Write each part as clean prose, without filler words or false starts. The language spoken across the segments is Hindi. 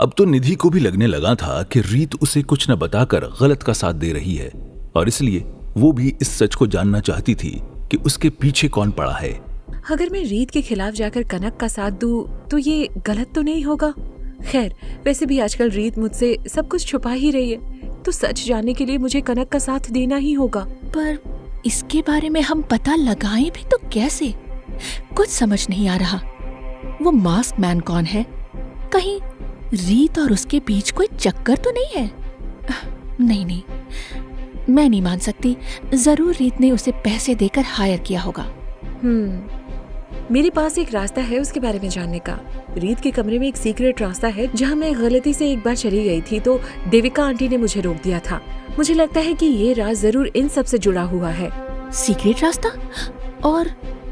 अब तो निधि को भी लगने लगा था कि रीत उसे कुछ न बताकर गलत का साथ दे रही है, और इसलिए वो भी इस सच को जानना चाहती थी कि उसके पीछे कौन पड़ा है। अगर मैं रीत के खिलाफ जाकर कनक का साथ दूं तो ये गलत तो नहीं होगा। खैर, वैसे भी आजकल रीत मुझसे सब कुछ छुपा ही रही है, तो सच जानने के लिए मुझे कनक का साथ देना ही होगा। पर इसके बारे में हम पता लगाएं भी तो कैसे? कुछ समझ नहीं आ रहा। वो मास्क मैन कौन है? कहीं रीत और उसके बीच कोई चक्कर तो नहीं है? नहीं, मैं नहीं मान सकती। जरूर रीत ने उसे पैसे देकर हायर किया होगा। मेरे पास एक रास्ता है उसके बारे में जानने का। रीत के कमरे में एक सीक्रेट रास्ता है जहाँ मैं गलती से एक बार चली गई थी, तो देविका आंटी ने मुझे रोक दिया था। मुझे लगता है कि ये राज जरूर इन सब से जुड़ा हुआ है। सीक्रेट रास्ता? और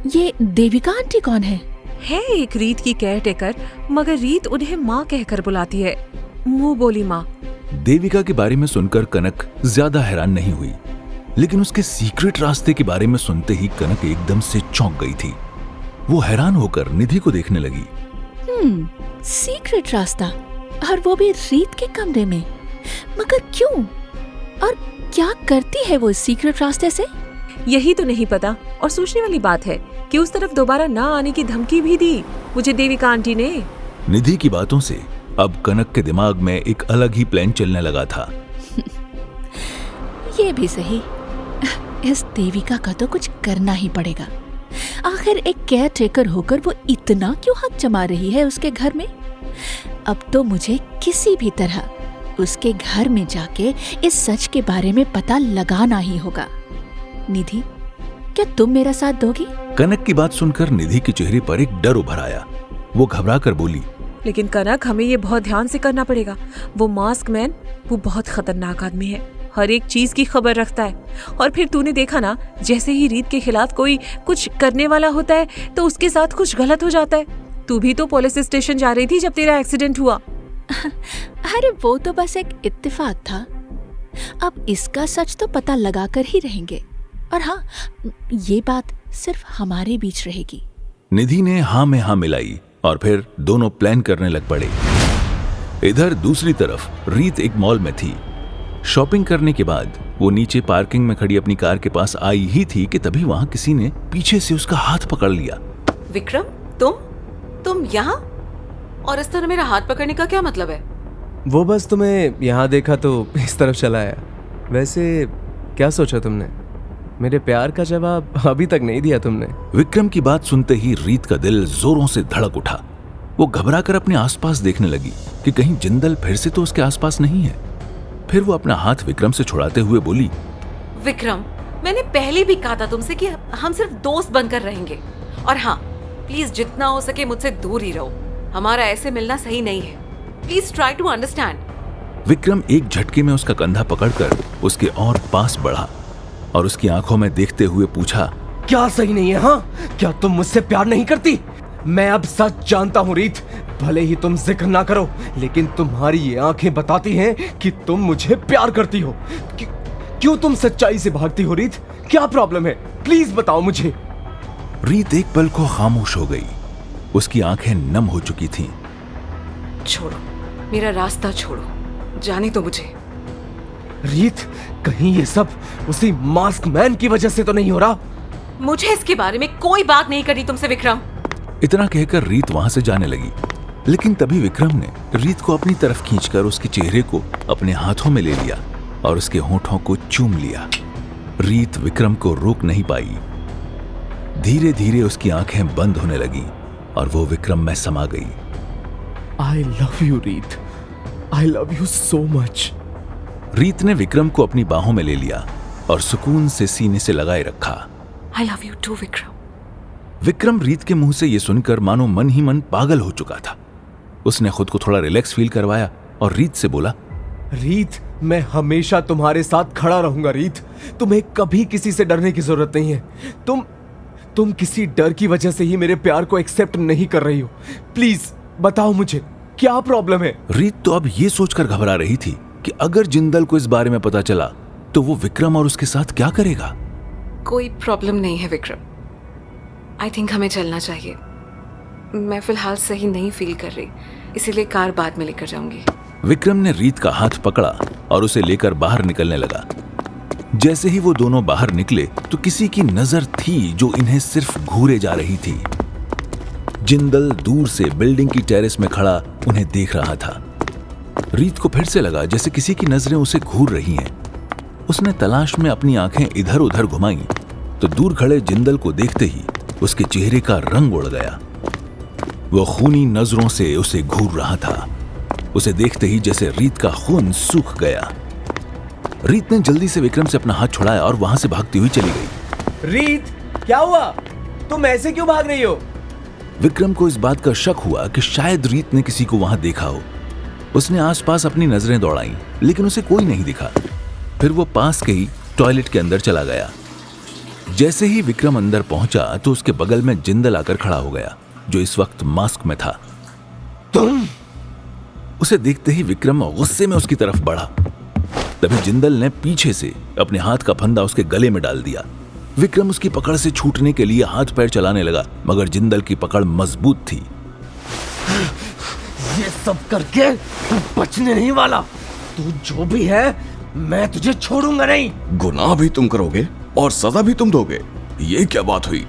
ये देविका आंटी कौन है? है एक रीत की केयरटेकर, मगर रीत उन्हें माँ कहकर बुलाती है। मुंह बोली माँ। देविका के बारे में सुनकर कनक ज्यादा हैरान नहीं हुई, लेकिन उसके सीक्रेट रास्ते के बारे में सुनते ही कनक एकदम से चौंक गई थी। वो हैरान होकर निधि को देखने लगी। सीक्रेट रास्ता, और वो भी रीत के कमरे में। मगर क्यों? और क्या करती है वो इस सीक्रेट रास्ते से? यही तो नहीं पता, और सोचने वाली बात है कि उस तरफ दोबारा ना आने की धमकी भी दी मुझे देविका आंटी ने। निधि की बातों से अब कनक के दिमाग में एक अलग ही प्लान चलने लगा था। ये भी सही, इस देविका का तो कुछ करना ही पड़ेगा। आखिर एक केयर टेकर होकर वो इतना क्यों हक जमा रही है उसके घर में? अब तो मुझे किसी भी तरह उसके घर में जाके इस सच के बारे में पता लगाना ही होगा। निधि, क्या तुम मेरा साथ दोगी? कनक की बात सुनकर निधि के चेहरे पर एक डर उभर आया। वो घबरा कर बोली, लेकिन कनक, हमें ये बहुत ध्यान से करना पड़ेगा। वो मास्क मैन, वो बहुत खतरनाक आदमी है, हर एक चीज की खबर रखता है। और फिर तूने देखा ना, जैसे ही रीत के खिलाफ कोई कुछ करने वाला होता है तो उसके साथ कुछ गलत हो जाता है। तू भी तो पुलिस स्टेशन जा रही थी जब तेरा एक्सीडेंट हुआ। अरे वो तो बस एक इत्तेफाक था। अब इसका सच तो पता लगाकर ही रहेंगे। और हाँ, ये बात सिर्फ हमारे बीच रहेगी। निधि ने हाँ में हाँ मिलाई और फिर दोनों प्लान करने लग पड़े। इधर दूसरी तरफ रीत एक मॉल में थी। शॉपिंग करने के बाद वो नीचे पार्किंग में खड़ी अपनी कार के पास आई ही थी कि तभी वहां किसी ने पीछे से उसका हाथ पकड़ लिया। विक्रम, तुम यहाँ? और इस तरह मेरा हाथ पकड़ने का क्या मतलब है? वो बस तुम्हें यहाँ देखा तो इस तरफ चला आया। वैसे क्या सोचा तुमने? मेरे प्यार का जवाब अभी तक नहीं दिया तुमने। विक्रम की बात सुनते ही रीत का दिल जोरों से धड़क उठा। वो घबराकर अपने आसपास देखने लगी कि कहीं जिंदल फिर से तो उसके आसपास नहीं है। फिर वो अपना हाथ विक्रम से छुड़ाते हुए बोली, विक्रम, मैंने पहले भी कहा था तुमसे कि हम सिर्फ दोस्त बनकर रहेंगे। और हाँ, प्लीज जितना हो सके मुझसे दूर ही रहो। हमारा ऐसे मिलना सही नहीं है। Please try to understand. Vikram एक झटके में उसका कंधा पकड़कर उसके और पास बढ़ा और उसकी आंखों में देखते हुए पूछा, क्या सही नहीं है? हाँ, क्या तुम मुझसे प्यार नहीं करती? मैं अब सच जानता हूँ रीत। भले ही तुम जिक्र ना करो, लेकिन तुम्हारी ये आंखें बताती हैं कि तुम मुझे प्यार करती हो। क्यों तुम सच्चाई से भागती हो रीत? क्या प्रॉब्लम है? प्लीज बताओ मुझे। रीत एक पल को खामोश हो गई। उसकी आंखें नम हो चुकी थीं। छोड़ो, मेरा रास्ता छोड़ो, जाने तो मुझे। रीत, कहीं ये सब उसी मास्क मैन की वजह से तो नहीं हो रहा? मुझे इसके बारे में कोई बात नहीं करनी तुमसे विक्रम। इतना कहकर रीत वहां से जाने लगी, लेकिन तभी विक्रम ने रीत को अपनी तरफ खींचकर उसके चेहरे को अपने हाथों में ले लिया और उसके होठों को चूम लिया। रीत विक्रम को रोक नहीं पाई। धीरे धीरे उसकी आंखें बंद होने लगी और वो विक्रम में समा गई। आई लव यू रीत, आई लव यू सो मच। रीत ने विक्रम को अपनी बाहों में ले लिया और सुकून से सीने से लगाए रखा। I love you too Vikram. Vikram Reet के मुंह से यह सुनकर मानो मन ही मन पागल हो चुका था। उसने खुद को थोड़ा रिलैक्स फील करवाया और रीत से बोला, रीत, मैं हमेशा तुम्हारे साथ खड़ा रहूंगा रीत। तुम्हें कभी किसी से डरने की जरूरत नहीं है। तुम किसी डर की वजह से ही मेरे प्यार को एक्सेप्ट नहीं कर रही हो। प्लीज बताओ मुझे, क्या प्रॉब्लम है? रीत तो अब ये सोचकर घबरा रही थी कि अगर जिंदल को इस बारे में पता चला तो वो विक्रम और उसके साथ क्या करेगा। कोई प्रॉब्लम नहीं है विक्रम। आई थिंक हमें चलना चाहिए। मैं फिलहाल सही नहीं फील कर रही। इसीलिए कार बाद में लेकर जाऊंगी। विक्रम ने रीत का हाथ पकड़ा और उसे लेकर बाहर निकलने लगा। जैसे ही वो दोनों बाहर निकले तो किसी की नजर थी जो इन्हें सिर्फ घूरे जा रही थी। जिंदल दूर से बिल्डिंग की टेरेस में खड़ा उन्हें देख रहा था। रीत को फिर से लगा जैसे किसी की नजरें उसे घूर रही हैं। उसने तलाश में अपनी आंखें इधर उधर घुमाई तो दूर खड़े जिंदल को देखते ही उसके चेहरे का रंग उड़ गया। वो खूनी नजरों से उसे घूर रहा था। उसे देखते ही जैसे रीत का खून सूख गया। रीत ने जल्दी से विक्रम से अपना हाथ छुड़ाया और वहां से भागती हुई चली गई। रीत, क्या हुआ? तुम ऐसे क्यों भाग रही हो? विक्रम को इस बात का शक हुआ कि शायद रीत ने किसी को वहां देखा हो। उसने आसपास अपनी नजरें दौड़ाईं, लेकिन उसे कोई नहीं दिखा। फिर वो पास के ही टॉयलेट के अंदर चला गया। जैसे ही विक्रम अंदर पहुंचा तो उसके बगल में जिंदल आकर खड़ा हो गया, जो इस वक्त मास्क में था। तुम? उसे देखते ही विक्रम गुस्से में उसकी तरफ बढ़ा। तभी जिंदल ने पीछे से अपने हाथ का फंदा उसके गले में डाल दिया। विक्रम उसकी पकड़ से छूटने के लिए हाथ पैर चलाने लगा, मगर जिंदल की पकड़ मजबूत थी। ये सब करके तू बचने नहीं वाला। तू जो भी है, मैं तुझे छोड़ूंगा नहीं। गुनाह भी तुम करोगे और सजा भी तुम दोगे। ये क्या बात हुई?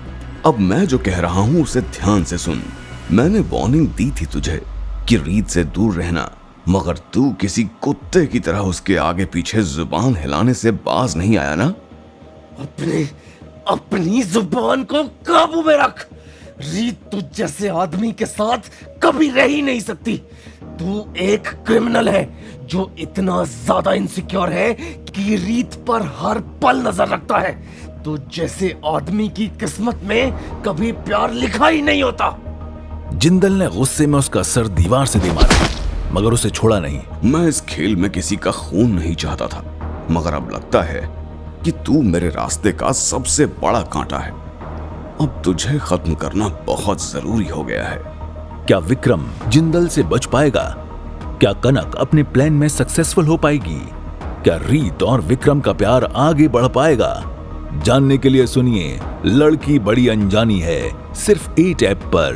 अब मैं जो कह रहा हूँ उसे ध्यान से सुन। मैंने वार्निंग दी थी तुझे कि रीत से दूर रहना, मगर तू किसी कुत्ते की तरह उसके आगे पीछे जुबान हिलाने से बाज नहीं आया ना? अपनी जुबान को काबू में रख। रीत तुझ जैसे आदमी के साथ कभी रह ही नहीं सकती। तू एक क्रिमिनल है जो इतना ज्यादा इनसिक्योर है कि रीत पर हर पल नजर रखता है। तू जैसे आदमी की किस्मत में कभी प्यार लिखा ही नहीं होता। जिंदल ने गुस्से में उसका सर दीवार से दे मारा, मगर उसे छोड़ा नहीं। मैं इस खेल में किसी का खून नहीं चाहता था, मगर अब लगता है कि तू मेरे रास्ते का सबसे बड़ा कांटा है। अब तुझे खत्म करना बहुत जरूरी हो गया है। क्या विक्रम जिंदल से बच पाएगा? क्या कनक अपने प्लान में सक्सेसफुल हो पाएगी? क्या रीत और विक्रम का प्यार आगे बढ़ पाएगा? जानने के लिए सुनिए लड़की बड़ी अनजानी है, सिर्फ 8 ऐप पर।